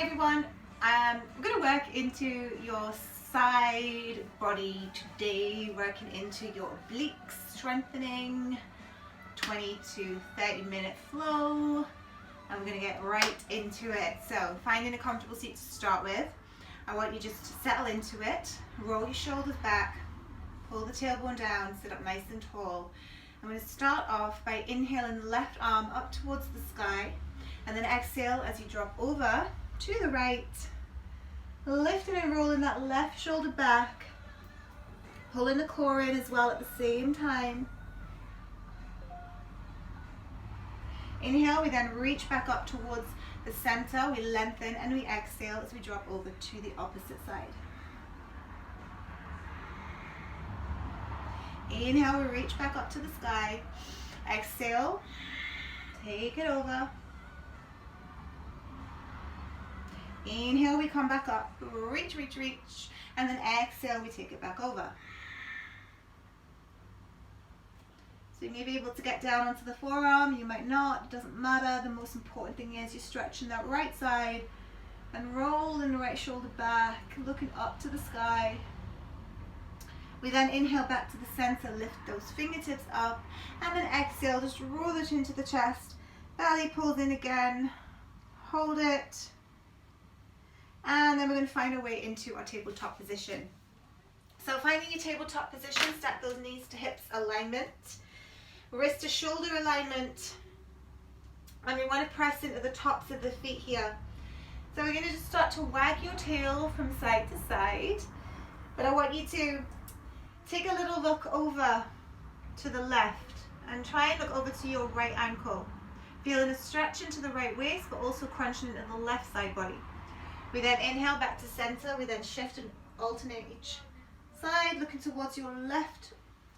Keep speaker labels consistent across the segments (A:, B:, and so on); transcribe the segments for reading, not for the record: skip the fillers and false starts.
A: Hey everyone, we're going to work into your side body today, working into your obliques, strengthening, 20 to 30 minute flow, and we're going to get right into it. So finding a comfortable seat to start with. I want you just to settle into it, roll your shoulders back, pull the tailbone down, sit up nice and tall. I'm going to start off by inhaling the left arm up towards the sky, and then exhale as you drop over to the right, lifting and rolling that left shoulder back, pulling the core in as well at the same time. Inhale, we then reach back up towards the center, we lengthen and we exhale as we drop over to the opposite side. Inhale, we reach back up to the sky. Exhale, take it over. Inhale, we come back up, reach, reach, reach, and then exhale, we take it back over. So you may be able to get down onto the forearm, you might not, it doesn't matter. The most important thing is you're stretching that right side and rolling the right shoulder back, looking up to the sky. We then inhale back to the center, lift those fingertips up, and then exhale, just roll it into the chest. Belly pulls in again, hold it. And then we're going to find our way into our tabletop position. So finding your tabletop position, stack those knees to hips alignment, wrist to shoulder alignment, and we want to press into the tops of the feet here. So we're going to just start to wag your tail from side to side, but I want you to take a little look over to the left and try and look over to your right ankle, feeling a stretch into the right waist but also crunching into the left side body. We then inhale back to center, we then shift and alternate each side, looking towards your left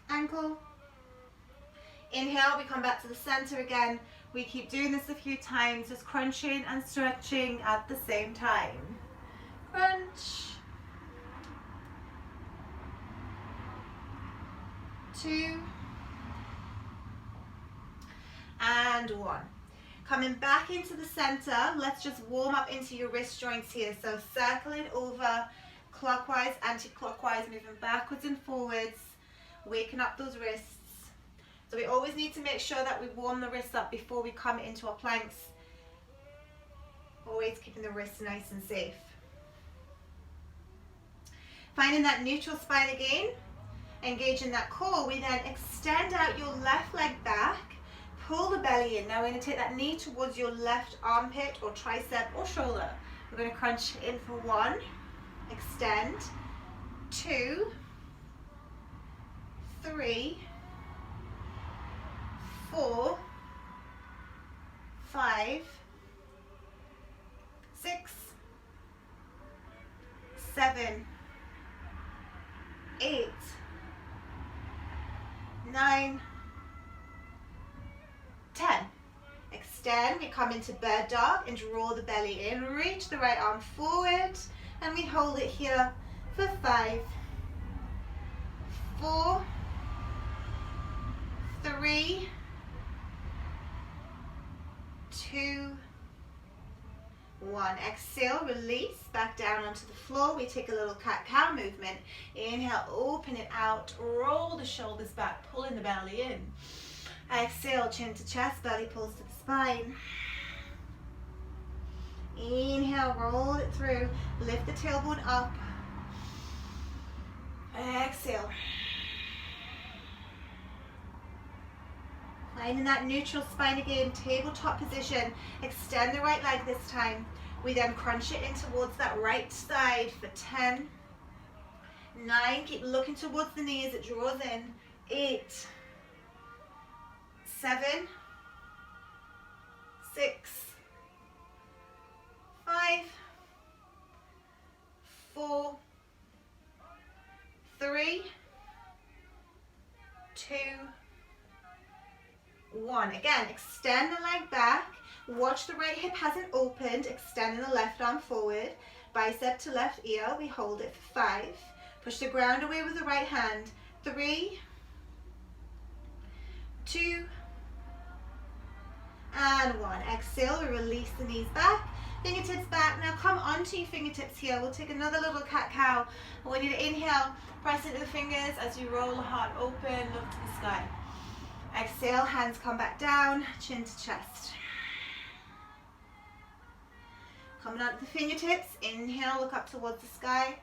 A: ankle. Inhale, we come back to the center again. We keep doing this a few times, just crunching and stretching at the same time. Crunch. 2 and 1. Coming back into the center, let's just warm up into your wrist joints here. So circling over clockwise, anti-clockwise, moving backwards and forwards, waking up those wrists. So we always need to make sure that we warm the wrists up before we come into our planks. Always keeping the wrists nice and safe. Finding that neutral spine again, engaging that core, we then extend out your left leg back. Pull the belly in. Now we're going to take that knee towards your left armpit or tricep or shoulder. We're going to crunch in for 1, extend, 2, 3, 4, 5, 6, 7, 8, 9, 10. Extend, we come into bird dog and draw the belly in, reach the right arm forward, and we hold it here for 5, 4, 3, 2, 1. Exhale, release, back down onto the floor. We take a little cat-cow movement. Inhale, open it out, roll the shoulders back, pulling the belly in. Exhale, chin to chest, belly pulls to the spine. Inhale, roll it through, lift the tailbone up. Exhale. Finding that neutral spine again, tabletop position. Extend the right leg this time. We then crunch it in towards that right side for 10, 9, keep looking towards the knee as it draws in, 8, 7, 6, 5, 4, 3, 2, 1. Again, extend the leg back. Watch the right hip hasn't opened. Extending the left arm forward. Bicep to left ear. We hold it for 5. Push the ground away with the right hand. 3, 2, and 1. Exhale, we release the knees back. Fingertips back. Now come onto your fingertips here. We'll take another little cat-cow. I want you to inhale, press into the fingers as you roll the heart open, look to the sky. Exhale, hands come back down, chin to chest. Coming onto the fingertips, inhale, look up towards the sky.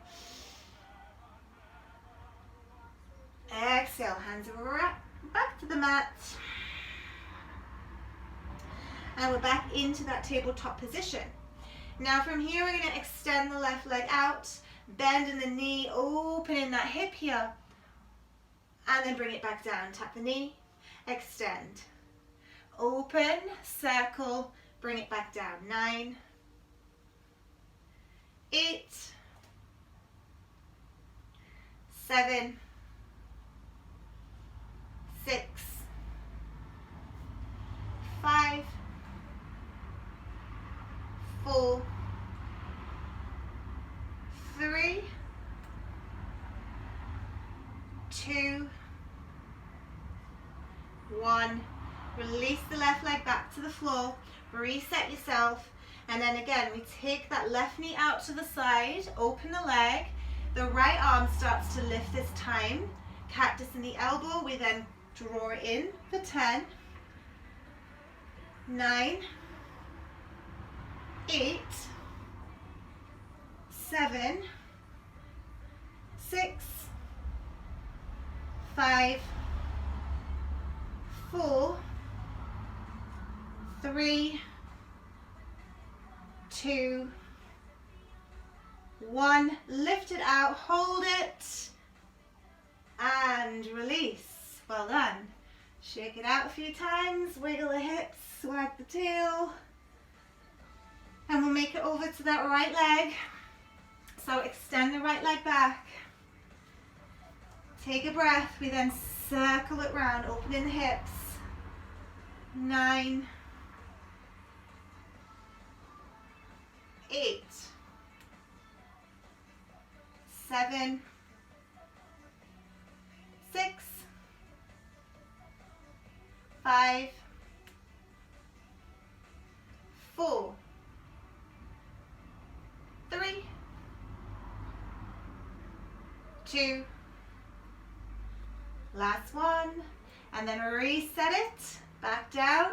A: Exhale, hands right back to the mat. And we're back into that tabletop position. Now from here, we're going to extend the left leg out, bend in the knee, opening that hip here, and then bring it back down. Tap the knee, extend, open, circle, bring it back down. 9, 8, 7, 6, 5, 4, 3, 2, 1. Release the left leg back to the floor. Reset yourself. And then again, we take that left knee out to the side, open the leg. The right arm starts to lift this time. Cactus in the elbow. We then draw it in for 10, 9, 8, 7, 6, 5, 4, 3, 2, 1. Lift it out, hold it, and release. Well done. Shake it out a few times, wiggle the hips, wag the tail, and we'll make it over to that right leg. So extend the right leg back. Take a breath. We then circle it round, opening the hips. 9, 8, 7, 6, 5, 4, 3, 2, last one, and then reset it back down.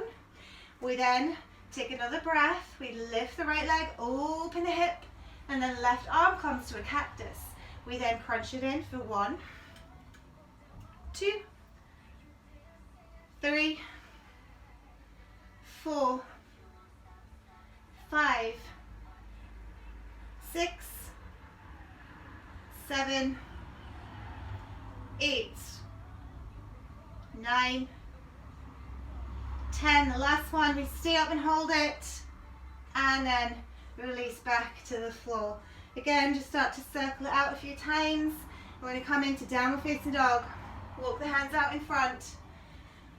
A: We then take another breath. We lift the right leg, open the hip, and then left arm comes to a cactus. We then crunch it in for 1, 2, 3, 4, 5, 6, 7, 8, 9, 10. The last one, we stay up and hold it, and then release back to the floor. Again, just start to circle it out a few times. We're going to come into downward facing dog. Walk the hands out in front,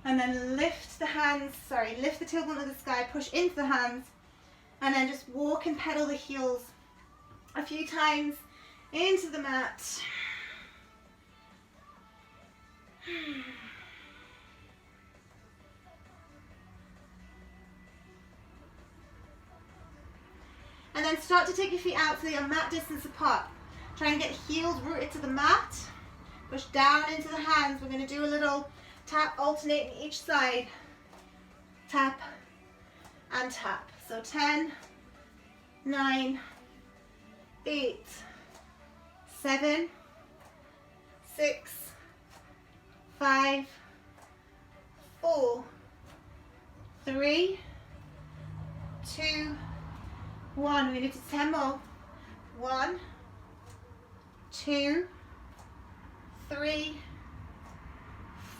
A: and then lift the hands, lift the tailbone to the sky, push into the hands, and then just walk and pedal the heels a few times into the mat. And then start to take your feet out so they are mat distance apart. Try and get heels rooted to the mat. Push down into the hands. We're going to do a little tap alternating each side. Tap and tap. So 10, 9, 8, 7, 6, 5, 4, 3, 2, 1. We need to 10 more. 1, 2, 3,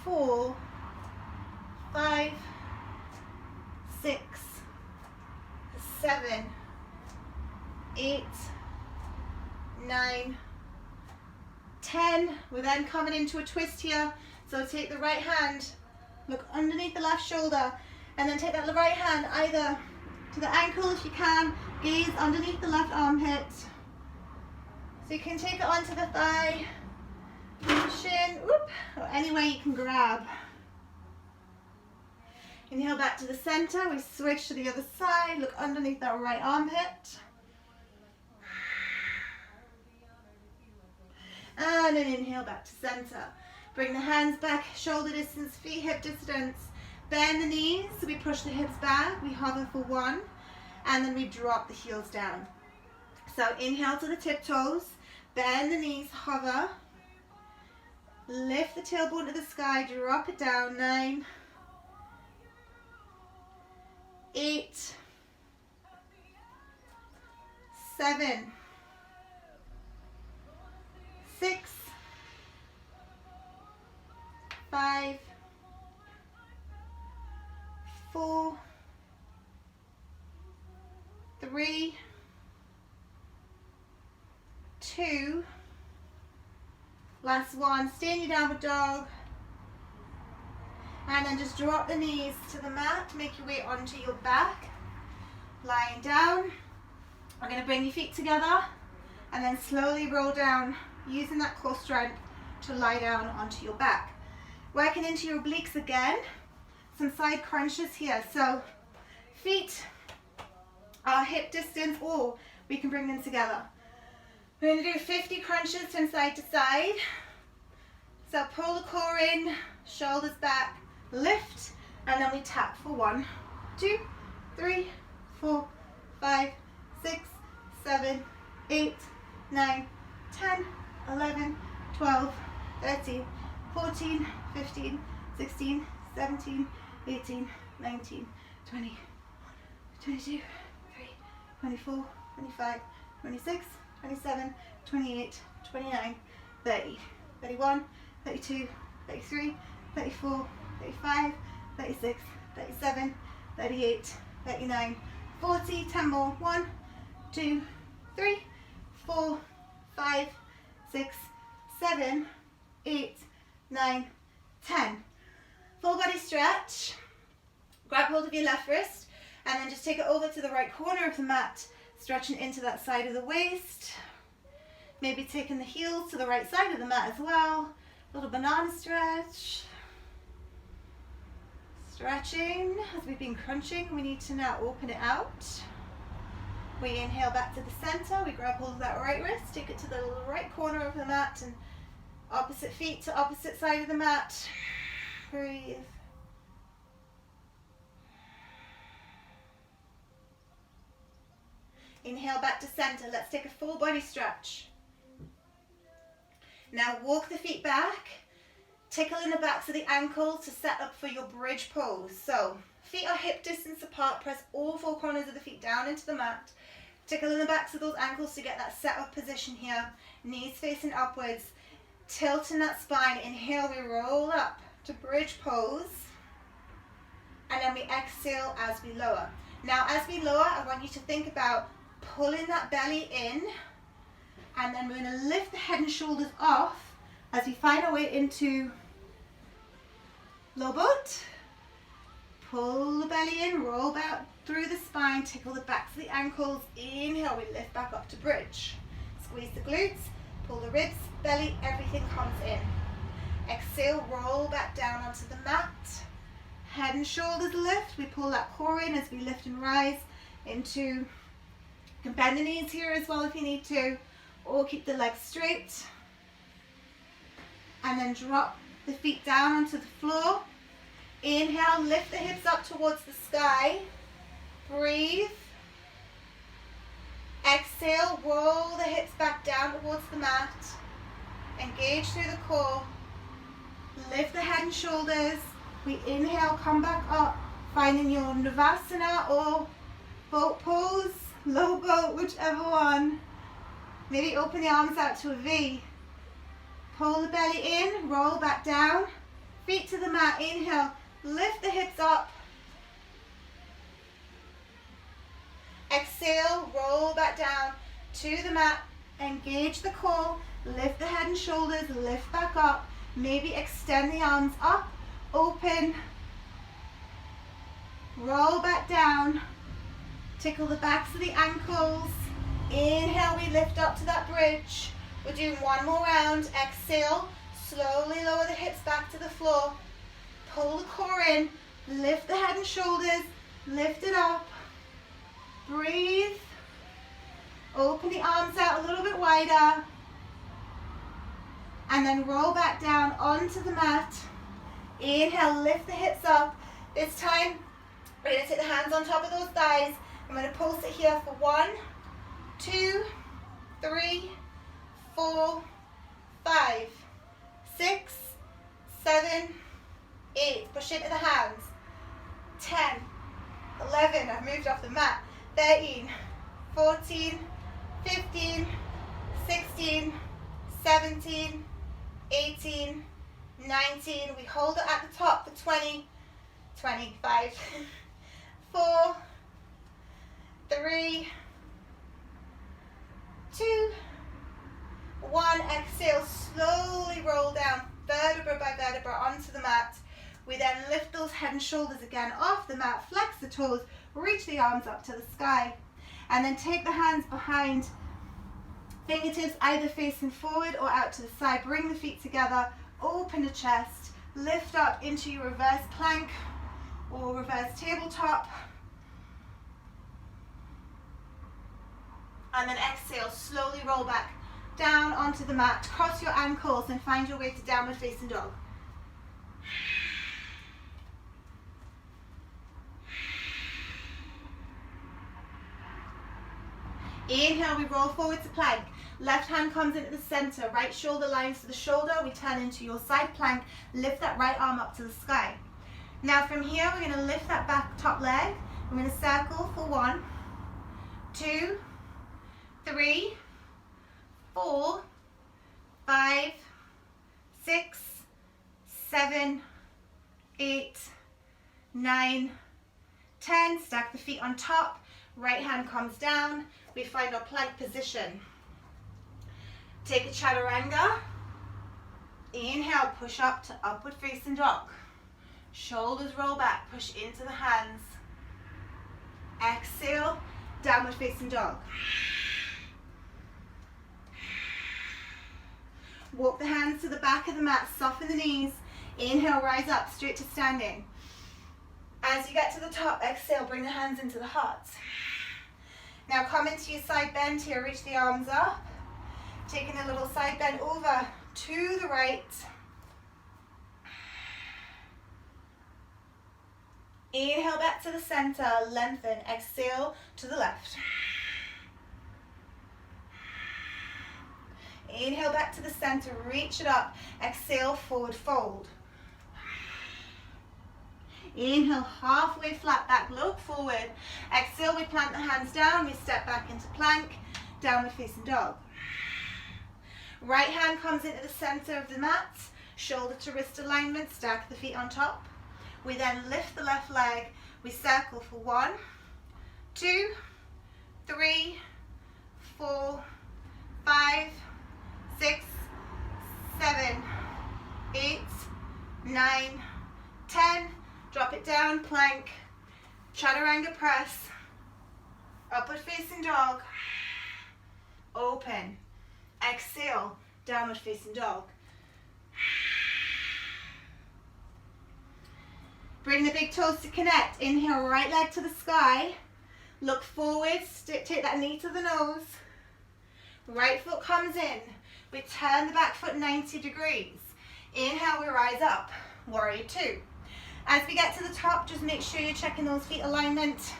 A: 4, 5, 6, 7, 8, 9, 10. We're then coming into a twist here. So take the right hand, look underneath the left shoulder, and then take that right hand either to the ankle if you can, gaze underneath the left armpit. So you can take it onto the thigh, shin, whoop, or any way you can grab. Inhale back to the center. We switch to the other side. Look underneath that right armpit. And then inhale back to center. Bring the hands back, shoulder distance, feet hip distance. Bend the knees, so we push the hips back. We hover for 1, and then we drop the heels down. So inhale to the tiptoes, bend the knees, hover. Lift the tailbone to the sky, drop it down. 9, 8, 7, 6, 5, 4, 3, 2, last one. Stay in your downward dog. And then just drop the knees to the mat. Make your way onto your back. Lying down. We're going to bring your feet together and then slowly roll down, using that core strength to lie down onto your back. Working into your obliques again. Some side crunches here. So feet are hip distance, or we can bring them together. We're going to do 50 crunches from side to side. So pull the core in, shoulders back, lift, and then we tap for 1, 2, 3, 4, 5, 6, 7, 8, 9, 10, 11, 12, 13, 14, 15, 16, 17, 18, 19, 20, 22, 23, 24, 25, 26, 27, 28, 29, 30, 31, 32, 33, 34, 35, 36, 37, 38, 39, 40, 10 more. 1, 2, 3, 4, 5, 6, 7, 8, 9, 10. Full body stretch. Grab hold of your left wrist and then just take it over to the right corner of the mat, stretching into that side of the waist. Maybe taking the heels to the right side of the mat as well. Little banana stretch. Stretching as we've been crunching. We need to now open it out. We inhale back to the center. We grab hold of that right wrist, take it to the right corner of the mat, and opposite feet to opposite side of the mat. Breathe. Inhale back to center. Let's take a full body stretch. Now walk the feet back, tickle in the backs of the ankles to set up for your bridge pose. So feet are hip distance apart, press all 4 corners of the feet down into the mat, tickle in the backs of those ankles to get that set up position here, knees facing upwards, tilting that spine. Inhale, we roll up to bridge pose, and then we exhale as we lower. Now as we lower, I want you to think about pulling that belly in, and then we're going to lift the head and shoulders off as we find our way into low boat. Pull the belly in, roll back through the spine, tickle the backs of the ankles. Inhale, we lift back up to bridge. Squeeze the glutes, pull the ribs, belly, everything comes in. Exhale, roll back down onto the mat. Head and shoulders lift. We pull that core in as we lift and rise into, you can bend the knees here as well if you need to, or keep the legs straight. And then drop the feet down onto the floor. Inhale, lift the hips up towards the sky. Breathe. Exhale, roll the hips back down towards the mat. Engage through the core. Lift the head and shoulders. We inhale, come back up, finding your Navasana or boat pose, low boat, whichever one. Maybe open the arms out to a V. Pull the belly in, roll back down. Feet to the mat, inhale, lift the hips up. Exhale, roll back down to the mat. Engage the core, lift the head and shoulders, lift back up. Maybe extend the arms up, open. Roll back down. Tickle the backs of the ankles. Inhale, we lift up to that bridge. We're doing one more round. Exhale, slowly lower the hips back to the floor. Pull the core in, Lift the head and shoulders, lift it up. Breathe. Open the arms out a little bit wider. And then roll back down onto the mat. Inhale, lift the hips up. This time, we're going to take the hands on top of those thighs. I'm going to pulse it here for 1, 2, 3, 4, 5, 6, 7, 8. Push into the hands. 10, 11. I've moved off the mat. 13, 14, 15, 16, 17, 18, 19. We hold it at the top for 20, 25, 4, 3, 2, 1. Exhale, slowly roll down vertebra by vertebra onto the mat. We then lift those head and shoulders again off the mat, flex the toes, reach the arms up to the sky, and then take the hands behind, fingertips either facing forward or out to the side. Bring the feet together, open the chest, lift up into your reverse plank or reverse tabletop. And then exhale, slowly roll back down onto the mat, cross your ankles and find your way to downward facing dog. Inhale, we roll forward to plank. Left hand comes into the center, right shoulder lines to the shoulder. We turn into your side plank. Lift that right arm up to the sky. Now from here, we're going to lift that back top leg. I'm going to circle for 1, 2, 3, 4, 5, 6, 7, 8, 9, 10. Stack the feet on top. Right hand comes down. We find our plank position. Take a chaturanga. Inhale, push up to upward facing dog. Shoulders roll back, push into the hands. Exhale, downward facing dog. Walk the hands to the back of the mat, soften the knees. Inhale, rise up, straight to standing. As you get to the top, exhale, bring the hands into the heart. Now come into your side bend here, reach the arms up. Taking a little side bend over to the right. Inhale back to the center, lengthen, exhale to the left. Inhale back to the center, reach it up, exhale, forward fold. Inhale, halfway flat back, look forward. Exhale, we plant the hands down, we step back into plank, downward facing dog. Right hand comes into the center of the mat, shoulder to wrist alignment, stack the feet on top. We then lift the left leg, we circle for 1, 2, 3, 4, 5, 6, 7, 8, 9, 10. Drop it down, plank, chaturanga press, upward facing dog, open, exhale, downward facing dog. Bring the big toes to connect. Inhale, right leg to the sky, look forward, take that knee to the nose, right foot comes in, we turn the back foot 90 degrees. Inhale, we rise up, warrior 2. As we get to the top, just make sure you're checking those feet alignment.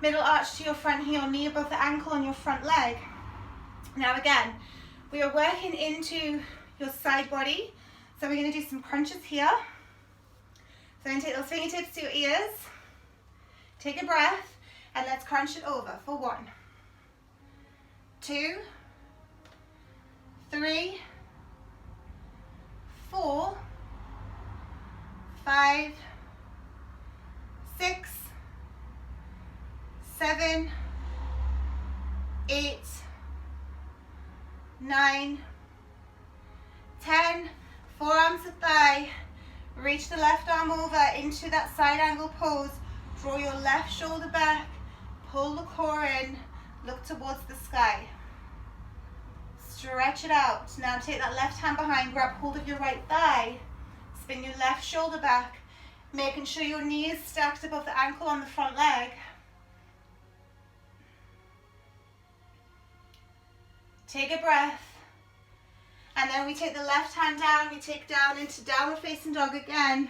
A: Middle arch to your front heel, knee above the ankle on your front leg. Now again, we are working into your side body. So we're going to do some crunches here. So I'm going to take those fingertips to your ears. Take a breath and let's crunch it over for 1, 2, 3, 4, 5, 6, 7, 8, 9, 10. Forearms to thigh. Reach the left arm over into that side angle pose. Draw your left shoulder back. Pull the core in. Look towards the sky. Stretch it out. Now take that left hand behind. Grab hold of your right thigh. Spin your left shoulder back. Making sure your knee is stacked above the ankle on the front leg. Take a breath. And then we take the left hand down, we take down into downward facing dog again.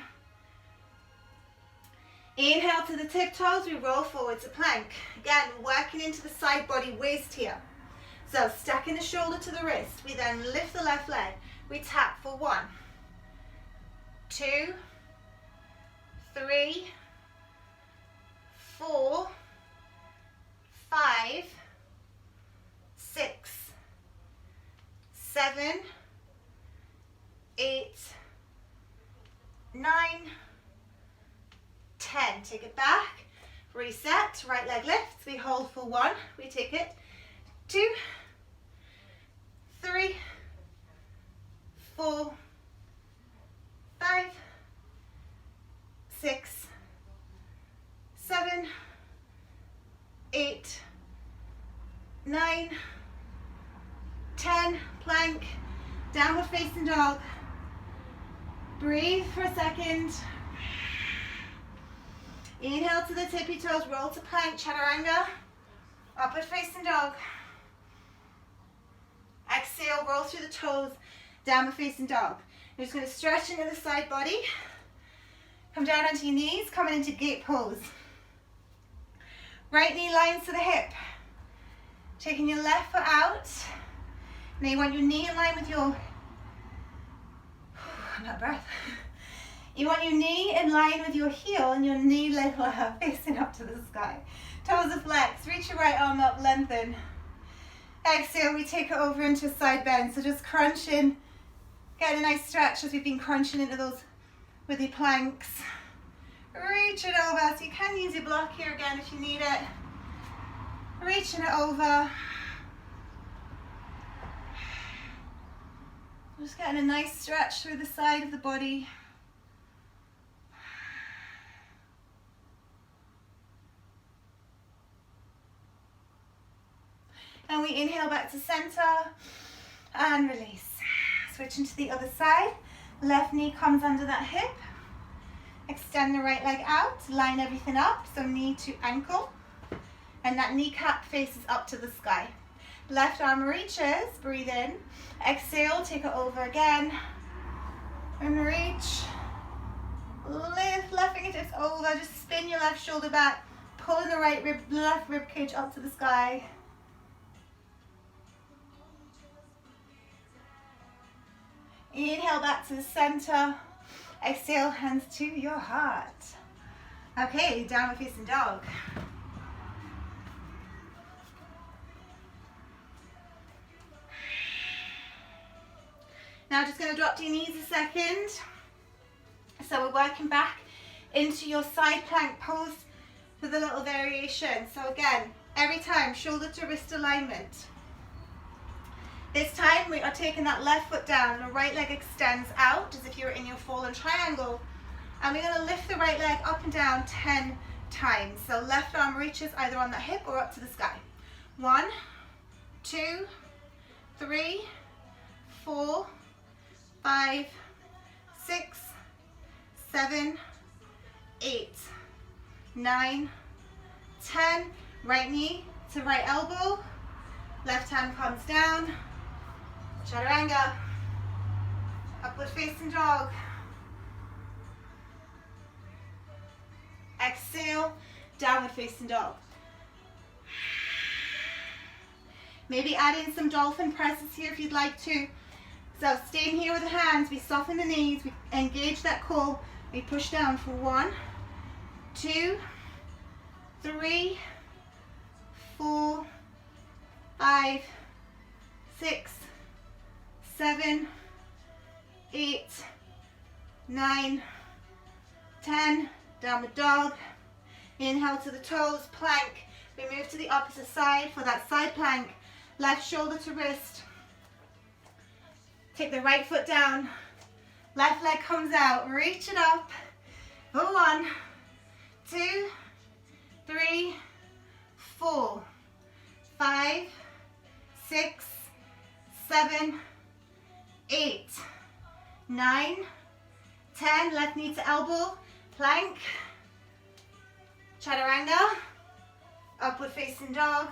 A: Inhale to the tiptoes, we roll forward to plank. Again, working into the side body waist here. So stacking the shoulder to the wrist, we then lift the left leg. We tap for 1, 2, 3, 4, 5, 6, 7, 8, 9, 10. Take it back, reset, right leg lifts, we hold for 1, we take it, 2, 3, 4, 5, 6, 7, 8, 9, 10, plank, downward facing dog. Breathe for a second. Inhale to the tippy toes, roll to plank, chaturanga, upward facing dog. Exhale, roll through the toes, downward facing dog. You're just going to stretch into the side body. Come down onto your knees, coming into gate pose. Right knee lines to the hip. Taking your left foot out. Now you want your knee in line with your, I'm out of breath. You want your knee in line with your heel and your knee level facing up to the sky. Toes are flexed. Reach your right arm up, lengthen. Exhale, we take it over into a side bend. So just crunching, getting a nice stretch as we've been crunching into those with your planks. Reach it over. So you can use your block here again if you need it. Reaching it over. Just getting a nice stretch through the side of the body. And we inhale back to center and release. Switching to the other side. Left knee comes under that hip. Extend the right leg out, line everything up, so knee to ankle. And that kneecap faces up to the sky. Left arm reaches, breathe in. Exhale, take it over again. And reach. Lift left fingertips over, just spin your left shoulder back. Pulling the left rib cage up to the sky. Inhale back to the center. Exhale, hands to your heart. Okay, downward facing dog. Now just going to drop to your knees a second. So we're working back into your side plank pose with a little variation. So again, every time, shoulder to wrist alignment. This time we are taking that left foot down, the right leg extends out as if you're in your fallen triangle. And we're going to lift the right leg up and down 10 times. So left arm reaches either on the hip or up to the sky. 1, 2, 3, 4, 5, 6, 7, 8, 9, 10. Right knee to right elbow. Left hand comes down. Chaturanga. Upward facing dog. Exhale, downward facing dog. Maybe add in some dolphin presses here if you'd like to. So staying here with the hands, we soften the knees, we engage that core, we push down for 1, 2, 3, 4, 5, 6, 7, 8, 9, 10. Downward dog. Inhale to the toes, plank. We move to the opposite side for that side plank. Left shoulder to wrist. Take the right foot down. Left leg comes out. Reach it up. For 1, 2, 3, 4, 5, 6, 7, 8, 9, 10. Left knee to elbow. Plank, chaturanga, upward facing dog.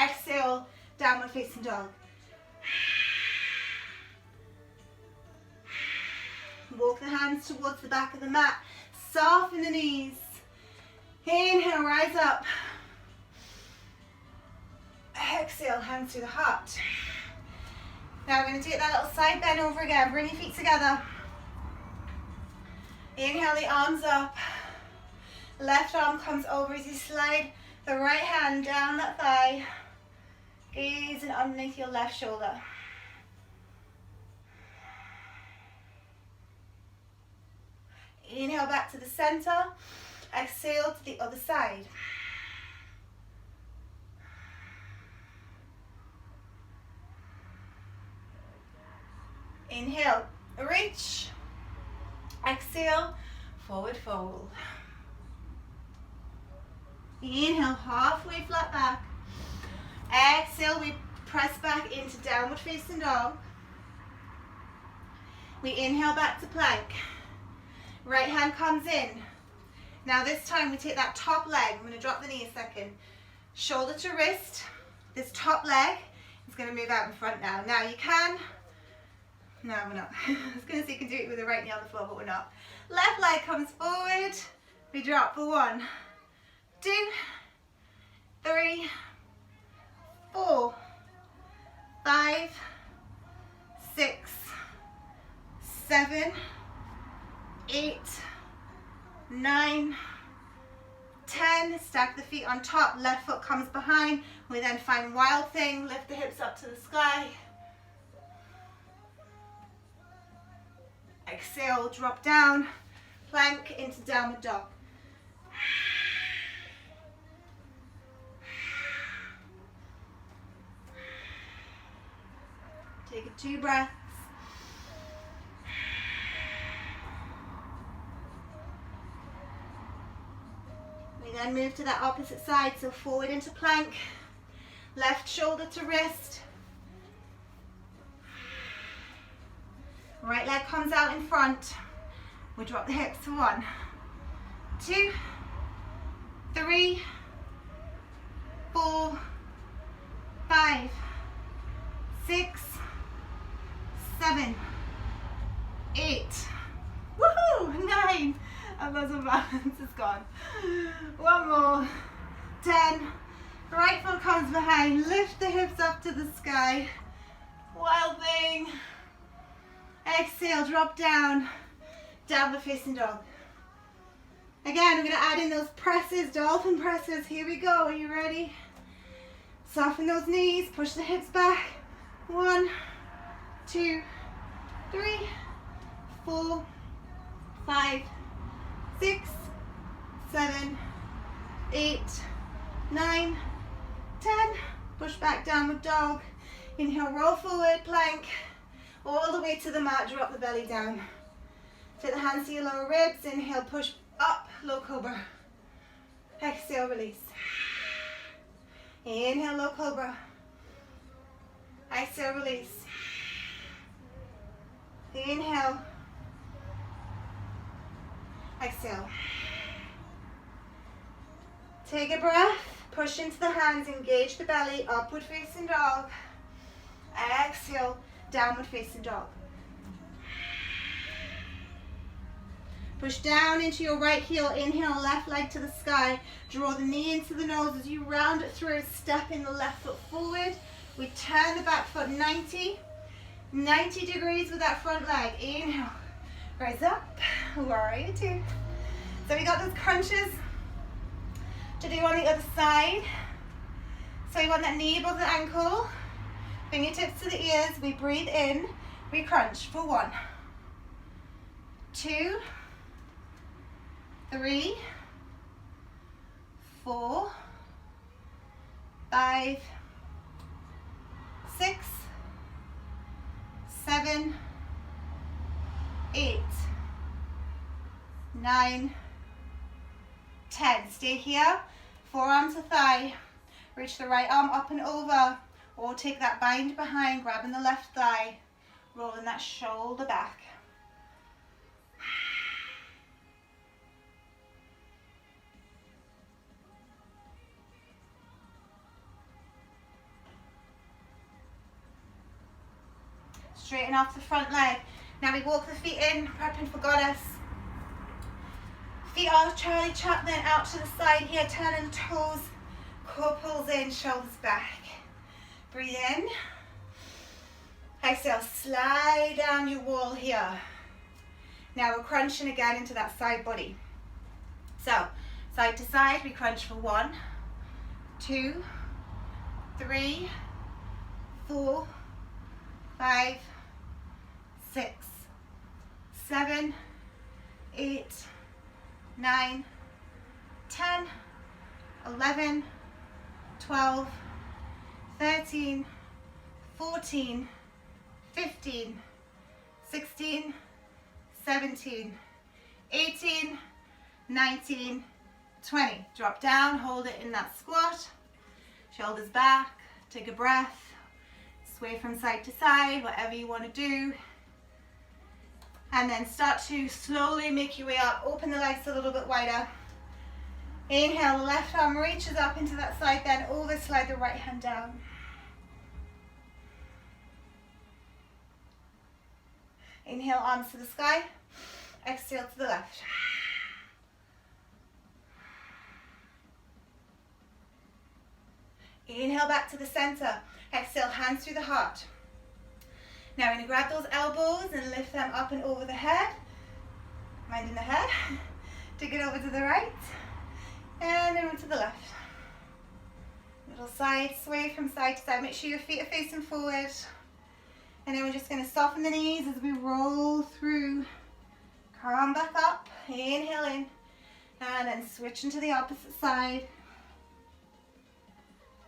A: Exhale, downward facing dog. Walk the hands towards the back of the mat. Soften the knees. Inhale, rise up. Exhale, hands to the heart. Now we're going to take that little side bend over again. Bring your feet together. Inhale the arms up. Left arm comes over as you slide the right hand down that thigh. Gazing underneath your left shoulder. Inhale back to the center. Exhale to the other side. Inhale, reach. Exhale, forward fold. Inhale, halfway flat back. Exhale, we press back into downward facing dog. We inhale back to plank. Right hand comes in. Now this time we take that top leg. I'm going to drop the knee a second. Shoulder to wrist. This top leg is going to move out in front now. Now you can... No, we're not. I was going to say you can do it with the right knee on the floor, but we're not. Left leg comes forward. We drop for 1, 2, 3, 4, 5, 6, 7, 8, 9, 10. Stack the feet on top. Left foot comes behind. We then find wild thing. Lift the hips up to the sky. Exhale, drop down, plank into downward dog. Take a 2 breaths. We then move to that opposite side, so forward into plank, left shoulder to wrist. Right leg comes out in front. We drop the hips to 1, 2, 3, 4, 5, 6, 7, 8, woohoo, 9, and there's a balance, it's gone. 1 more, 10, right foot comes behind, lift the hips up to the sky, wild thing. Exhale, drop down, downward facing dog. Again, we're going to add in those presses, dolphin presses. Here we go. Are you ready? Soften those knees, push the hips back. 1, 2, 3, 4, 5, 6, 7, 8, 9, 10. Push back, downward dog. Inhale, roll forward, plank. All the way to the mat, drop the belly down. Take the hands to your lower ribs. Inhale, push up, low cobra. Exhale, release. Inhale, low cobra. Exhale, release. Inhale. Exhale. Take a breath. Push into the hands. Engage the belly. Upward facing dog. Exhale. Downward facing dog. Push down into your right heel. Inhale, left leg to the sky. Draw the knee into the nose as you round it through. Stepping the left foot forward. We turn the back foot 90 degrees with that front leg. Inhale, rise up. Warrior 2. So we got those crunches to do on the other side. So you want that knee above the ankle. Fingertips to the ears, we breathe in, we crunch for 1, 2, 3, 4, 5, 6, 7, 8, 9, 10. Stay here, forearm to thigh, reach the right arm up and over. Or take that bind behind, grabbing the left thigh, rolling that shoulder back. Straighten off the front leg. Now we walk the feet in, prepping for goddess. Feet are Charlie Chaplin out to the side here, turning the toes. Core pulls in, shoulders back. Breathe in. Exhale, slide down your wall here. Now we're crunching again into that side body. So, side to side, we crunch for 1, 2, 3, 4, 5, 6, 7, 8, 9, 10, 11, 12, 13, 14, 15, 16, 17, 18, 19, 20. Drop down, hold it in that squat. Shoulders back, take a breath. Sway from side to side, whatever you want to do. And then start to slowly make your way up. Open the legs a little bit wider. Inhale, the left arm reaches up into that side, then over, slide the right hand down. Inhale, arms to the sky. Exhale to the left. Inhale back to the center. Exhale, hands through the heart. Now we're going to grab those elbows and lift them up and over the head. Minding the head. Take it over to the right. And then over to the left. Little side sway from side to side. Make sure your feet are facing forward. And then we're just going to soften the knees as we roll through. Come back up. Inhale in. And then switch into the opposite side.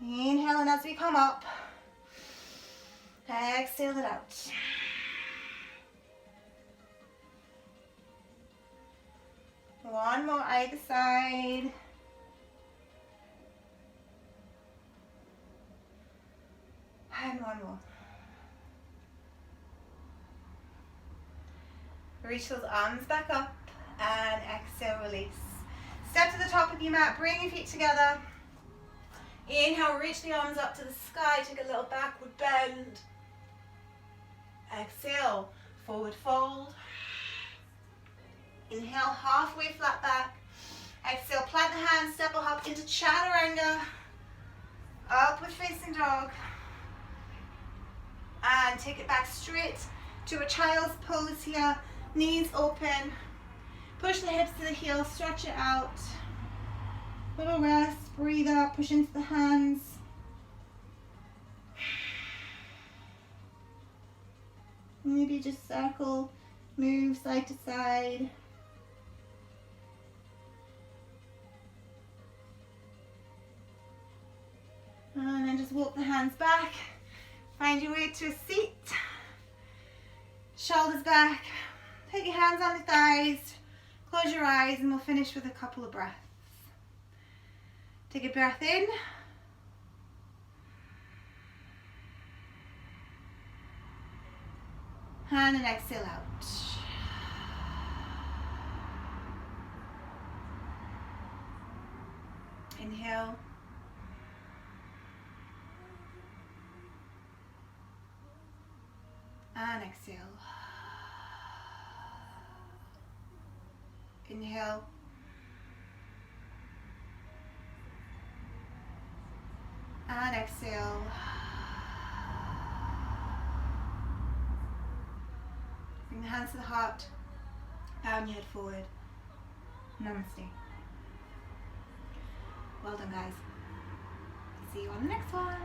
A: Inhale in as we come up. Exhale it out. One more either side. And one more. Reach those arms back up and exhale, release. Step to the top of your mat, bring your feet together. Inhale, reach the arms up to the sky, take a little backward bend. Exhale, forward fold. Inhale, halfway flat back. Exhale, plant the hands, step or hop into chaturanga. Upward facing dog. And take it back straight to a child's pose here. Knees open. Push the hips to the heels, stretch it out. Little rest, breathe out, push into the hands. Maybe just circle, move side to side. And then just walk the hands back. Find your way to a seat. Shoulders back. Take your hands on the thighs. Close your eyes and we'll finish with a couple of breaths. Take a breath in. And then exhale out. Inhale. And exhale. Inhale. And exhale. Bring the hands to the heart. Bow your head forward. Namaste. Well done, guys. See you on the next one.